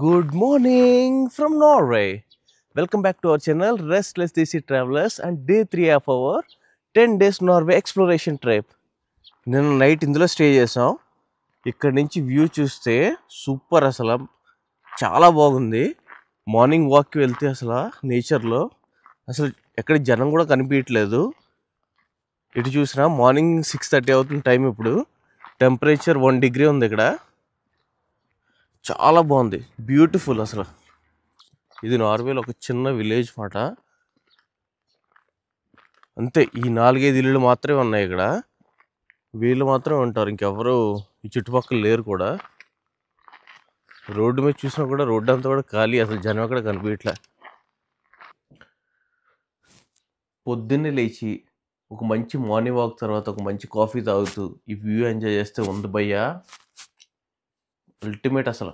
Good morning from Norway. Welcome back to our channel Restless DC Travelers and day 3 of our 10 days Norway exploration trip. నిన్న night ఇందులో stay చేసాం. ఇక్కడ నుంచి view చూస్తే super, అసలు చాలా బాగుంది. మార్నింగ్ వాక్కి వెళ్తే అసలు నేచర్లో అసలు ఎక్కడ జనం కూడా కనిపించట్లేదు. ఇటు చూసినా మార్నింగ్ 6:30 అవుతుంది టైం. ఇప్పుడు టెంపరేచర్ 1 డిగ్రీ ఉంది. ఇక్కడ చాలా బాగుంది, బ్యూటిఫుల్. అసలు ఇది నార్వేలో ఒక చిన్న విలేజ్ మాట. అంతే, ఈ 4-5 ఇల్లులు మాత్రమే ఉన్నాయి ఇక్కడ. వీళ్ళు మాత్రమే ఉంటారు, ఇంకెవరు ఈ చుట్టుపక్కల లేరు కూడా. రోడ్డు మీద చూసినా కూడా రోడ్డు అంతా కూడా ఖాళీ, అసలు జనం అక్కడ కనిపించట్లే. పొద్దున్నే లేచి ఒక మంచి మార్నింగ్ వాక్ తర్వాత ఒక మంచి కాఫీ తాగుతూ ఈ వ్యూ ఎంజాయ్ చేస్తే ఉంది భయ్యా, అల్టిమేట్ అసలు.